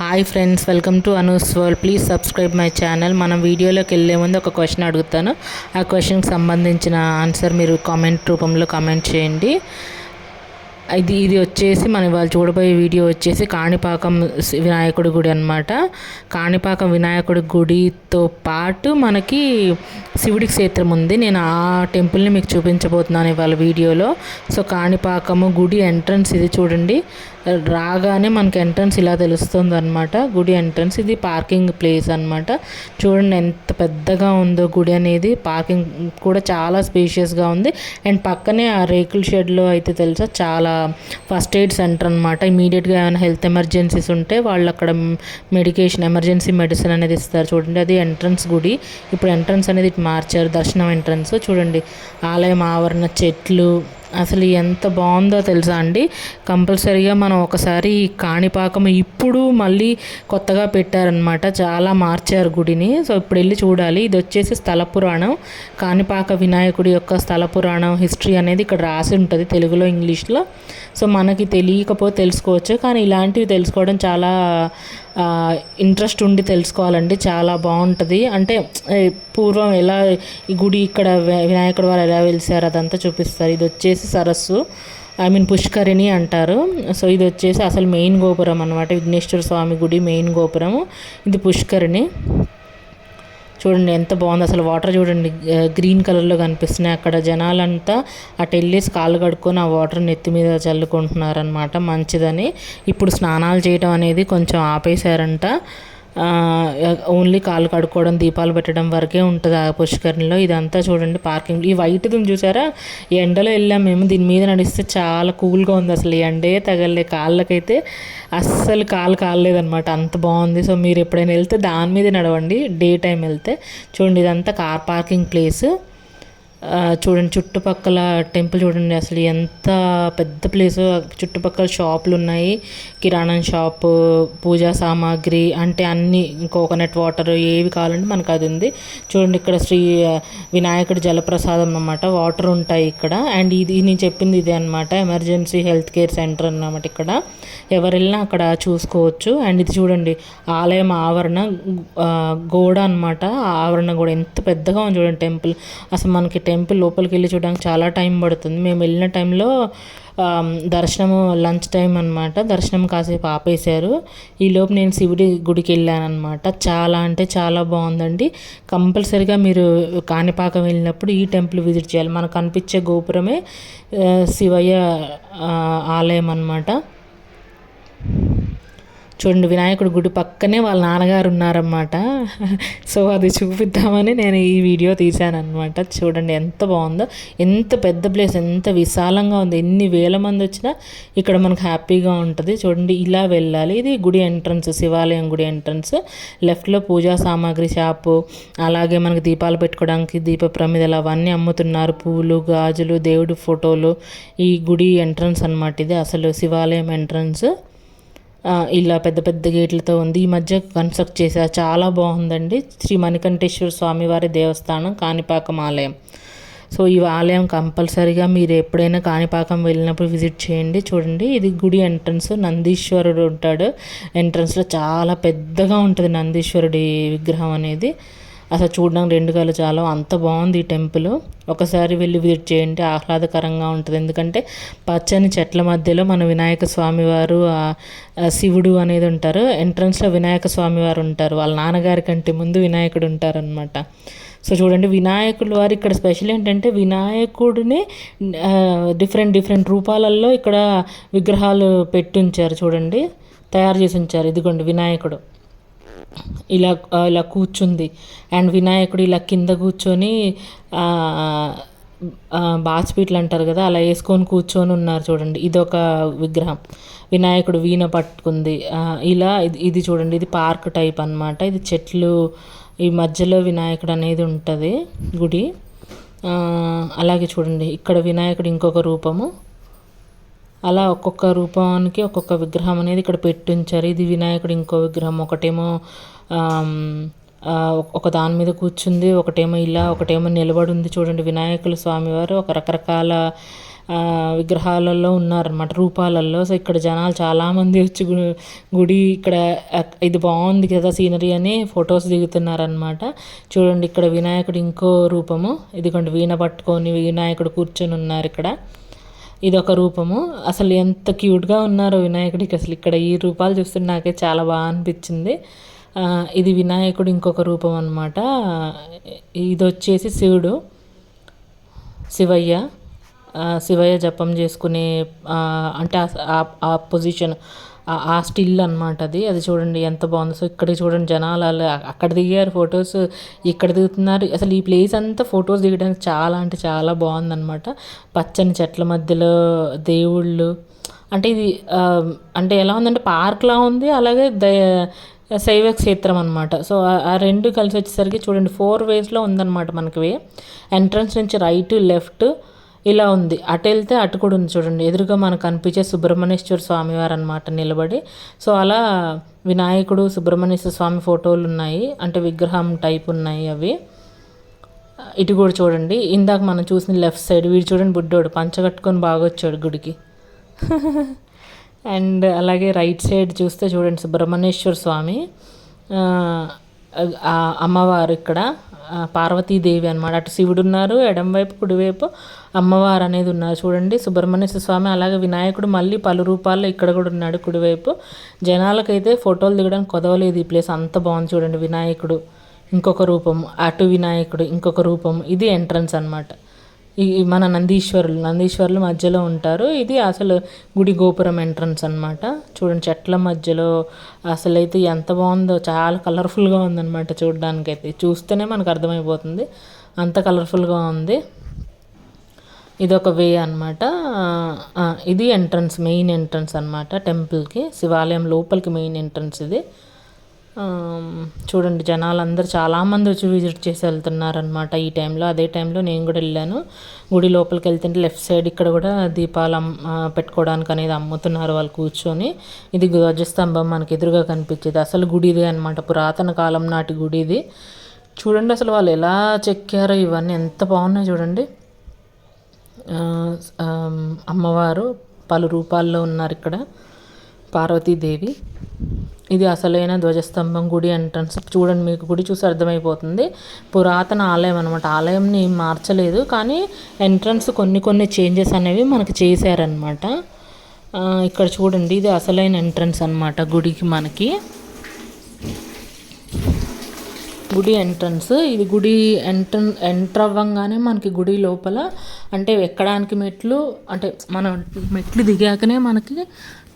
Hi friends, welcome to Anu's world. Please subscribe my channel. మనం వీడియోలోకి వెళ్ళే ముందు ఒక క్వశ్చన్ అడుగుతాను. ఆ క్వశ్చన్కి సంబంధించిన ఆన్సర్ మీరు కామెంట్ రూపంలో కామెంట్ చేయండి. ఇది వచ్చేసి మనం ఇవాళ చూడబోయే వీడియో వచ్చేసి కాణిపాకం వినాయకుడి గుడి అనమాట. కాణిపాకం వినాయకుడి గుడితో పాటు మనకి శివుడి క్షేత్రం ఉంది. నేను ఆ టెంపుల్ని మీకు చూపించబోతున్నాను ఇవాళ వీడియోలో. సో కాణిపాకము గుడి ఎంట్రన్స్ ఇది చూడండి. రాగానే మనకి ఎంట్రన్స్ ఇలా తెలుస్తుంది అనమాట. గుడి ఎంట్రన్స్ ఇది పార్కింగ్ ప్లేస్ అనమాట. చూడండి ఎంత పెద్దగా ఉందో గుడి అనేది. పార్కింగ్ కూడా చాలా స్పేషియస్గా ఉంది. అండ్ పక్కనే ఆ రేకుల షెడ్లో అయితే తెలుసా చాలా ఫస్ట్ ఎయిడ్ సెంటర్ అనమాట. ఇమీడియట్గా ఏమైనా హెల్త్ ఎమర్జెన్సీస్ ఉంటే వాళ్ళు అక్కడ మెడికేషన్ ఎమర్జెన్సీ మెడిసిన్ అనేది ఇస్తారు. చూడండి అది ఎంట్రన్స్ గుడి. ఇప్పుడు ఎంట్రన్స్ అనేది ఇటు మార్చారు, దర్శనం ఎంట్రన్స్. చూడండి ఆలయం ఆవరణ, చెట్లు అసలు ఎంత బాగుందో తెలుసా అండి. కంపల్సరీగా మనం ఒకసారి కాణిపాకం ఇప్పుడు మళ్ళీ కొత్తగా పెట్టారనమాట, చాలా మార్చారు గుడిని. సో ఇప్పుడు వెళ్ళి చూడాలి. ఇది వచ్చేసి స్థల పురాణం, కాణిపాక వినాయకుడి యొక్క స్థల పురాణం హిస్టరీ అనేది ఇక్కడ రాసి ఉంటుంది తెలుగులో, ఇంగ్లీష్లో. సో మనకి తెలియకపోతే తెలుసుకోవచ్చు, కానీ ఇలాంటివి తెలుసుకోవడం చాలా ఇంట్రెస్ట్ ఉండి తెలుసుకోవాలండి. చాలా బాగుంటుంది. అంటే పూర్వం ఎలా ఈ గుడి ఇక్కడ వినాయకుడు వారు ఎలా వెలిసారు అదంతా చూపిస్తారు. ఇది వచ్చేసి సరస్సు, పుష్కరిణి అంటారు. సో ఇది వచ్చేసి అసలు మెయిన్ గోపురం అనమాట, విఘ్నేశ్వర స్వామి గుడి మెయిన్ గోపురము. ఇది పుష్కరిణి. చూడండి ఎంత బాగుంది అసలు. వాటర్ చూడండి గ్రీన్ కలర్లో కనిపిస్తున్నాయి. అక్కడ జనాలంతా అటు వెళ్ళేసి కాళ్ళు కడుక్కొని ఆ వాటర్ నెత్తి మీద చల్లుకుంటున్నారనమాట, మంచిదని. ఇప్పుడు స్నానాలు చేయడం అనేది కొంచెం ఆపేశారంట. ఓన్లీ కాళ్ళు కడుక్కోవడం, దీపాలు పెట్టడం వరకే ఉంటుంది ఆ పుష్కరిణిలో. ఇదంతా చూడండి పార్కింగ్. ఈ వైట్ది చూసారా, ఎండలో వెళ్ళాం మేము. దీని మీద నడిస్తే చాలా కూల్గా ఉంది. అసలు ఎండే తగలే కాళ్ళకైతే, అస్సలు కాళ్ళు కాలేదనమాట, అంత బాగుంది. సో మీరు ఎప్పుడైనా వెళ్తే దాని మీద నడవండి, డే టైం వెళ్తే. చూడండి ఇదంతా కార్ పార్కింగ్ ప్లేస్. చూడండి చుట్టుపక్కల టెంపుల్ చూడండి అసలు ఎంత పెద్ద ప్లేసు. చుట్టుపక్కల షాపులు ఉన్నాయి, కిరాణా షాపు, పూజా సామాగ్రి, అంటే అన్ని కోకోనట్ వాటర్ ఏవి కావాలంటే మనకు అది ఉంది. చూడండి ఇక్కడ శ్రీ వినాయకుడి జలప్రసాదం అన్నమాట, వాటర్ ఉంటాయి ఇక్కడ. అండ్ ఇది నేను చెప్పింది ఇదే అనమాట, ఎమర్జెన్సీ హెల్త్ కేర్ సెంటర్ అన్నమాట. ఇక్కడ ఎవరు వెళ్ళినా అక్కడ చూసుకోవచ్చు. అండ్ ఇది చూడండి ఆలయం ఆవరణ గోడ అనమాట. ఆవరణ కూడా ఎంత పెద్దగా ఉంది చూడండి టెంపుల్. అసలు మనకి టెంపుల్ లోపలికి వెళ్ళి చూడడానికి చాలా టైం పడుతుంది. మేము వెళ్ళిన టైంలో దర్శనము లంచ్ టైం అనమాట. దర్శనం కాసేపు ఆపేశారు. ఈలోపు నేను శివుడి గుడికి వెళ్ళాను అనమాట. చాలా అంటే చాలా బాగుందండి. కంపల్సరిగా మీరు కాణిపాకం వెళ్ళినప్పుడు ఈ టెంపుల్ విజిట్ చేయాలి. మనకు కనిపించే గోపురమే శివయ్య ఆలయం అనమాట. చూడండి వినాయకుడి గుడి పక్కనే వాళ్ళ నాన్నగారు ఉన్నారన్నమాట. సో అది చూపిద్దామని నేను ఈ వీడియో తీశాను అనమాట. చూడండి ఎంత బాగుందో, ఎంత పెద్ద ప్లేస్, ఎంత విశాలంగా ఉంది. ఎన్ని వేల మంది వచ్చినా ఇక్కడ మనకు హ్యాపీగా ఉంటుంది. చూడండి ఇలా వెళ్ళాలి. ఇది గుడి ఎంట్రన్స్, శివాలయం గుడి ఎంట్రన్స్. లెఫ్ట్లో పూజా సామాగ్రి షాపు, అలాగే మనకి దీపాలు పెట్టుకోవడానికి దీప ప్రమిదలు అవన్నీ అమ్ముతున్నారు. పూలు, గాజులు, దేవుడి ఫోటోలు. ఈ గుడి ఎంట్రన్స్ అనమాట. ఇది అసలు శివాలయం ఎంట్రన్స్. ఇలా పెద్ద పెద్ద గేట్లతో ఉంది. ఈ మధ్య కన్స్ట్రక్ట్ చేశారు, చాలా బాగుందండి. శ్రీ మణికంఠేశ్వర స్వామివారి దేవస్థానం, కాణిపాకం ఆలయం. సో ఈ ఆలయం కంపల్సరీగా మీరు ఎప్పుడైనా కాణిపాకం వెళ్ళినప్పుడు విజిట్ చేయండి. చూడండి ఇది గుడి ఎంట్రన్స్. నందీశ్వరుడు ఉంటాడు ఎంట్రన్స్లో, చాలా పెద్దగా ఉంటుంది నందీశ్వరుడి విగ్రహం అనేది. అసలు చూడడానికి రెండు కళ్ళు చాలా, అంత బాగుంది ఈ టెంపుల్. ఒకసారి వెళ్ళి విజిట్ చేయండి, ఆహ్లాదకరంగా ఉంటుంది. ఎందుకంటే పచ్చని చెట్ల మధ్యలో మన వినాయక స్వామి వారు, శివుడు అనేది ఉంటారు. ఎంట్రన్స్లో వినాయక స్వామి వారు ఉంటారు, వాళ్ళ నాన్నగారి కంటే ముందు వినాయకుడు ఉంటారనమాట. సో చూడండి వినాయకుడు వారు ఇక్కడ స్పెషల్ ఏంటంటే వినాయకుడిని డిఫరెంట్ డిఫరెంట్ రూపాలలో ఇక్కడ విగ్రహాలు పెట్టి ఉంచారు. చూడండి తయారు చేసి ఉంచారు. ఇదిగోండి వినాయకుడు ఇలా ఇలా కూర్చుంది. అండ్ వినాయకుడు ఇలా కింద కూర్చొని బాస్పీట్లు అంటారు కదా, అలా వేసుకొని కూర్చొని ఉన్నారు. చూడండి ఇదొక విగ్రహం. వినాయకుడు వీణ పట్టుకుంది. ఇలా ఇది చూడండి, ఇది పార్క్ టైప్ అనమాట. ఇది చెట్లు, ఈ మధ్యలో వినాయకుడు అనేది ఉంటుంది గుడి. అలాగే చూడండి ఇక్కడ వినాయకుడు ఇంకొక రూపము. అలా ఒక్కొక్క రూపానికి ఒక్కొక్క విగ్రహం అనేది ఇక్కడ పెట్టి ఉంచారు. ఇది వినాయకుడు ఇంకో విగ్రహం. ఒకటేమో ఒక దాని మీద కూర్చుంది, ఒకటేమో ఇలా, ఒకటేమో నిలబడి ఉంది. చూడండి వినాయకుల స్వామివారు ఒక రకరకాల విగ్రహాలలో ఉన్నారనమాట, రూపాలలో. సో ఇక్కడ జనాలు చాలామంది వచ్చి గుడి ఇక్కడ ఇది బాగుంది కదా సీనరీ అని ఫొటోస్ దిగుతున్నారనమాట. చూడండి ఇక్కడ వినాయకుడు ఇంకో రూపము, ఇదిగోండి వీణ పట్టుకొని వినాయకుడు కూర్చొని ఉన్నారు ఇక్కడ. ఇదొక రూపము. అసలు ఎంత క్యూట్గా ఉన్నారో వినాయకుడికి. అసలు ఇక్కడ ఈ రూపాలు చూస్తుంటే నాకే చాలా బాగా అనిపించింది. ఇది వినాయకుడు ఇంకొక రూపం అనమాట. ఇది వచ్చేసి శివుడు, శివయ్య జపం చేసుకునే అంటే ఆ పొజిషన్, ఆ స్టిల్ అనమాట అది చూడండి ఎంత బాగుంది. సో ఇక్కడ చూడండి జనాలు అక్కడ దిగారు ఫొటోస్, ఇక్కడ దిగుతున్నారు. అసలు ఈ ప్లేస్ అంతా ఫొటోస్ దిగడానికి చాలా అంటే చాలా బాగుందన్నమాట. పచ్చని చెట్ల మధ్యలో దేవుళ్ళు, అంటే ఇది అంటే ఎలా ఉందంటే పార్క్లా ఉంది, అలాగే శైవ క్షేత్రం అనమాట. సో ఆ రెండు కలిసి వచ్చేసరికి చూడండి 4 వేస్లో ఉందన్నమాట మనకి వే. ఎంట్రన్స్ నుంచి రైట్ లెఫ్ట్ ఇలా ఉంది, అటు వెళ్తే అటు కూడా ఉంది చూడండి. ఎదురుగా మనకు కనిపించే సుబ్రహ్మణ్యేశ్వర స్వామి వారు అనమాట నిలబడి. సో అలా వినాయకుడు సుబ్రహ్మణ్యేశ్వర స్వామి ఫోటోలు ఉన్నాయి, అంటే విగ్రహం టైప్ ఉన్నాయి అవి. ఇటు కూడా చూడండి, ఇందాక మనం చూసిన లెఫ్ట్ సైడ్ వీడు చూడండి బుడ్డోడు పంచ కట్టుకొని బాగా వచ్చాడు గుడికి. అండ్ అలాగే రైట్ సైడ్ చూస్తే చూడండి సుబ్రహ్మణ్యేశ్వర స్వామి, అమ్మవారు ఇక్కడ పార్వతీదేవి అనమాట. అటు శివుడు ఉన్నారు, ఎడంవైపు కుడివైపు అమ్మవారు అనేది ఉన్నారు చూడండి సుబ్రహ్మణ్యేశ్వర స్వామి. అలాగే వినాయకుడు మళ్ళీ పలు రూపాల్లో ఇక్కడ కూడా ఉన్నాడు కుడివైపు. జనాలకైతే ఫోటోలు దిగడానికి కొదవలేదు, ఈ ప్లేస్ అంత బాగుంది చూడండి. వినాయకుడు ఇంకొక రూపం, అటు వినాయకుడు ఇంకొక రూపం. ఇది ఎంట్రన్స్ అనమాట. ఈ మన నందీశ్వరులు మధ్యలో ఉంటారు. ఇది అసలు గుడి గోపురం ఎంట్రన్స్ అనమాట. చూడండి చెట్ల మధ్యలో అసలైతే ఎంత బాగుందో, చాలా కలర్ఫుల్గా ఉందన్నమాట చూడడానికైతే. చూస్తేనే మనకు అర్థమైపోతుంది అంత కలర్ఫుల్గా ఉంది. ఇదొక వే అనమాట. ఇది ఎంట్రన్స్, మెయిన్ ఎంట్రన్స్ అనమాట టెంపుల్కి, శివాలయం లోపలికి మెయిన్ ఎంట్రన్స్ ఇది. చూడండి జనాలు అందరూ చాలామంది వచ్చి విజిట్ చేసి వెళ్తున్నారనమాట ఈ టైంలో. అదే టైంలో నేను కూడా వెళ్ళాను. గుడి లోపలికి వెళ్తుంటే లెఫ్ట్ సైడ్ ఇక్కడ కూడా దీపాలు పెట్టుకోవడానికి అనేది అమ్ముతున్నారు వాళ్ళు కూర్చొని. ఇది ధ్వజస్తంభం మనకి ఎదురుగా కనిపించేది, అసలు గుడిదే అనమాట, పురాతన కాలం నాటి గుడి ఇది. చూడండి అసలు వాళ్ళు ఎలా చెక్కారో ఇవన్నీ ఎంత బాగున్నాయి చూడండి. అమ్మవారు పలు రూపాల్లో ఉన్నారు ఇక్కడ, పార్వతీదేవి. ఇది అసలైన ధ్వజస్తంభం గుడి ఎంట్రన్స్. చూడండి మీకు గుడి చూసి అర్థమైపోతుంది, పురాతన ఆలయం అనమాట. ఆలయంని మార్చలేదు, కానీ ఎంట్రన్స్ కొన్ని చేంజెస్ అనేవి మనకి చేశారనమాట. ఇక్కడ చూడండి ఇది అసలైన ఎంట్రన్స్ అనమాట గుడికి. మనకి గుడి ఎంట్రన్స్ ఇది. గుడి ఎంటర్ అవ్వంగానే మనకి గుడి లోపల అంటే ఎక్కడానికి మెట్లు, అంటే మనం మెట్లు దిగాకనే మనకి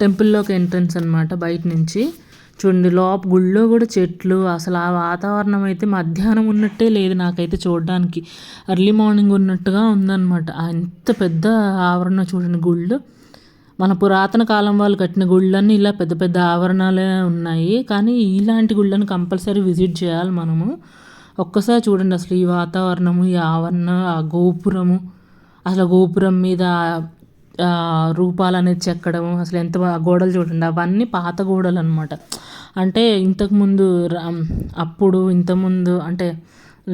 టెంపుల్లోకి ఎంట్రన్స్ అనమాట బయట నుంచి. చూడండి గుళ్ళో కూడా చెట్లు, అసలు ఆ వాతావరణం అయితే మధ్యాహ్నం ఉన్నట్టే లేదు నాకైతే చూడడానికి, ఎర్లీ మార్నింగ్ ఉన్నట్టుగా ఉందన్నమాట. ఎంత పెద్ద ఆవరణ చూడండి. గుళ్ళు మన పురాతన కాలం వాళ్ళు కట్టిన గుళ్ళన్నీ ఇలా పెద్ద పెద్ద ఆవరణాలే ఉన్నాయి, కానీ ఇలాంటి గుళ్ళని కంపల్సరీ విజిట్ చేయాలి మనము. ఒక్కసారి చూడండి అసలు ఈ వాతావరణము, ఈ ఆవరణ, ఆ గోపురము, అసలు గోపురం మీద రూపాలు అనేది చెక్కడము, అసలు ఎంత గోడలు చూడండి, అవన్నీ పాత గోడలు అనమాట. అంటే ఇంతకుముందు ఇంతకుముందు అంటే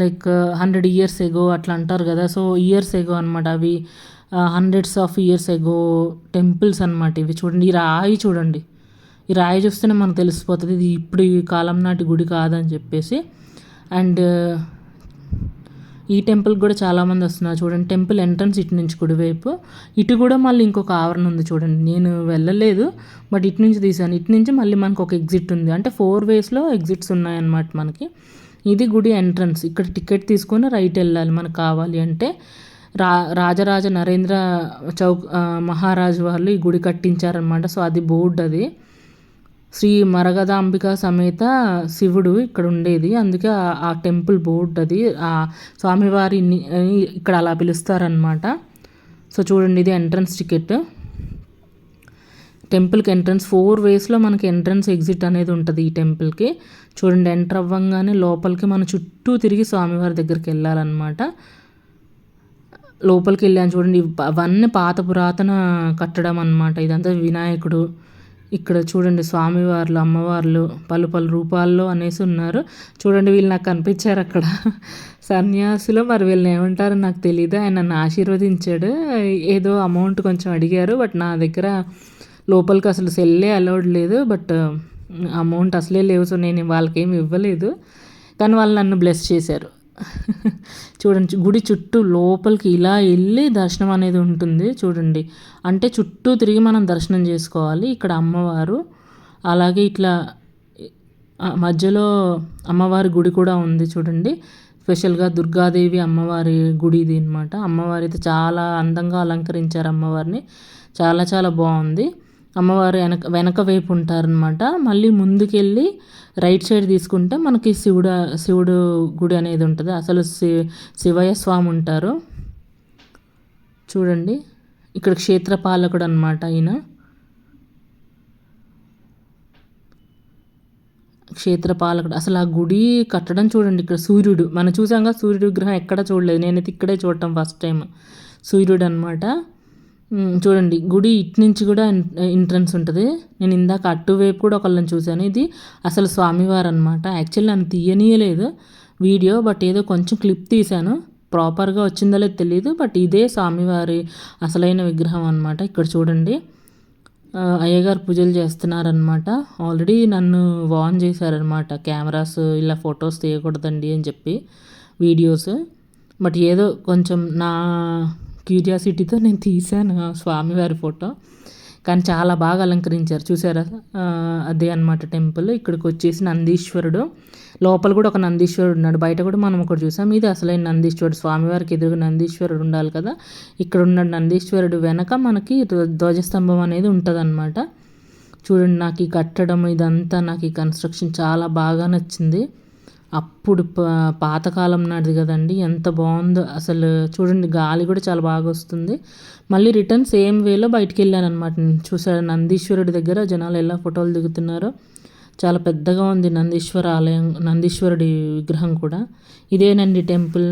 లైక్ 100 years ఎగో అట్లా అంటారు కదా. సో ఇయర్స్ ఎగో అనమాట అవి, hundreds of years ago temples అనమాట ఇవి. చూడండి ఈ రాయి చూడండి, ఈ రాయి చూస్తేనే మనకు తెలిసిపోతుంది ఇది ఇప్పుడు ఈ కాలం నాటి గుడి కాదని చెప్పేసి. అండ్ ఈ టెంపుల్కి కూడా చాలామంది వస్తున్నారు చూడండి. టెంపుల్ ఎంట్రన్స్ ఇటు నుంచి కుడివైపు, ఇటు కూడా మళ్ళీ ఇంకొక ఆవరణ ఉంది చూడండి. నేను వెళ్ళలేదు, బట్ ఇటు నుంచి తీసాను. ఇటు నుంచి మళ్ళీ మనకు ఒక ఎగ్జిట్ ఉంది, అంటే 4 waysలో ఎగ్జిట్స్ ఉన్నాయన్నమాట మనకి. ఇది గుడి ఎంట్రన్స్. ఇక్కడ టికెట్ తీసుకొని రైట్ వెళ్ళాలి మనకు కావాలి అంటే. రాజరాజ నరేంద్ర చౌక్ మహారాజు వాళ్ళు ఈ గుడి కట్టించారనమాట. సో అది బోర్డు, అది శ్రీ మరగదాంబిక సమేత శివుడు ఇక్కడ ఉండేది, అందుకే ఆ టెంపుల్ బోర్డు అది. ఆ స్వామివారిని ఇక్కడ అలా పిలుస్తారనమాట. సో చూడండి ఇది ఎంట్రన్స్ టికెట్. టెంపుల్కి ఎంట్రన్స్ 4 waysలో మనకి ఎంట్రన్స్ ఎగ్జిట్ అనేది ఉంటుంది ఈ టెంపుల్కి. చూడండి ఎంటర్ అవ్వంగానే లోపలికి మన చుట్టూ తిరిగి స్వామివారి దగ్గరికి వెళ్ళాలన్నమాట. లోపలికి వెళ్ళాను చూడండి, అవన్నీ పాత పురాతన కట్టడం అనమాట. ఇదంతా వినాయకుడు, ఇక్కడ చూడండి స్వామివార్లు, అమ్మవార్లు పలు పలు రూపాల్లో అనేసి ఉన్నారు. చూడండి వీళ్ళు నాకు కనిపించారు అక్కడ. సన్యాసులు మరి వీళ్ళని ఏమంటారో నాకు తెలీదు. ఆయన నన్ను ఆశీర్వదించాడు. ఏదో అమౌంట్ కొంచెం అడిగారు. బట్ నా దగ్గర లోపలికి అసలు సెల్లే అలౌడ్ లేదు. బట్ అమౌంట్ అసలే లేవు. సో నేను వాళ్ళకేమి ఇవ్వలేదు. కానీ వాళ్ళు నన్ను బ్లెస్ చేశారు. చూడండి గుడి చుట్టూ లోపలికి ఇలా వెళ్ళి దర్శనం అనేది ఉంటుంది. చూడండి అంటే చుట్టూ తిరిగి మనం దర్శనం చేసుకోవాలి. ఇక్కడ అమ్మవారు అలాగే ఇట్లా మధ్యలో అమ్మవారి గుడి కూడా ఉంది. చూడండి స్పెషల్గా దుర్గాదేవి అమ్మవారి గుడి ఇది అనమాట. అమ్మవారి అయితే చాలా అందంగా అలంకరించారు అమ్మవారిని. చాలా చాలా బాగుంది. అమ్మవారు వెనక వైపు ఉంటారనమాట. మళ్ళీ ముందుకెళ్ళి రైట్ సైడ్ తీసుకుంటే మనకి శివుడు గుడి అనేది ఉంటుంది. అసలు శివయ్య స్వామి ఉంటారు. చూడండి ఇక్కడ క్షేత్రపాలకుడు అనమాట ఈయన. క్షేత్రపాలకుడు అసలు ఆ గుడి కట్టడం చూడండి. ఇక్కడ సూర్యుడు మనం చూసాంగా, సూర్యుడు విగ్రహం ఎక్కడ చూడలేదు. నేనైతే ఇక్కడే చూడటం ఫస్ట్ టైం. సూర్యుడు అనమాట. చూడండి గుడి ఇటు నుంచి కూడా ఎంట్రన్స్ ఉంటుంది. నేను ఇందాక అటువైపు కూడా ఒకళ్ళని చూశాను. ఇది అసలు స్వామివారు అనమాట. యాక్చువల్లీ నన్ను తీయనీయలేదు వీడియో. బట్ ఏదో కొంచెం క్లిప్ తీశాను. ప్రాపర్గా వచ్చిందో లేదో తెలియదు. బట్ ఇదే స్వామివారి అసలైన విగ్రహం అనమాట. ఇక్కడ చూడండి అయ్యగారు పూజలు చేస్తున్నారనమాట. ఆల్రెడీ నన్ను వార్న్ చేశారనమాట, కెమెరాస్ ఇలా ఫొటోస్ తీయకూడదండి అని చెప్పి, వీడియోస్. బట్ ఏదో కొంచెం నా క్యూరియాసిటీతో నేను తీశాను స్వామివారి ఫోటో. కానీ చాలా బాగా అలంకరించారు చూసారా. అదే అనమాట టెంపుల్. ఇక్కడికి వచ్చేసి నందీశ్వరుడు, లోపల కూడా ఒక నందీశ్వరుడు ఉన్నాడు. బయట కూడా మనం ఒకటి చూసాం. ఇది అసలైన నందీశ్వరుడు. స్వామివారికి ఎదురుగా నందీశ్వరుడు ఉండాలి కదా. ఇక్కడ ఉన్న నందీశ్వరుడు వెనక మనకి ధ్వజస్తంభం అనేది ఉంటుంది అనమాట. చూడండి నాకు ఈ కట్టడం ఇదంతా, నాకు ఈ కన్స్ట్రక్షన్ చాలా బాగా నచ్చింది. అప్పుడు పాతకాలం నాటిది కదండి, ఎంత బాగుందో అసలు. చూడండి గాలి కూడా చాలా బాగా వస్తుంది. మళ్ళీ రిటర్న్ సేమ్ వేలో బయటికి వెళ్ళాను అనమాట. చూసారు నందీశ్వరుడి దగ్గర జనాలు ఎలా ఫోటోలు దిగుతున్నారో. చాలా పెద్దగా ఉంది నందీశ్వర ఆలయం, నందీశ్వరుడి విగ్రహం కూడా. ఇదేనండి టెంపుల్.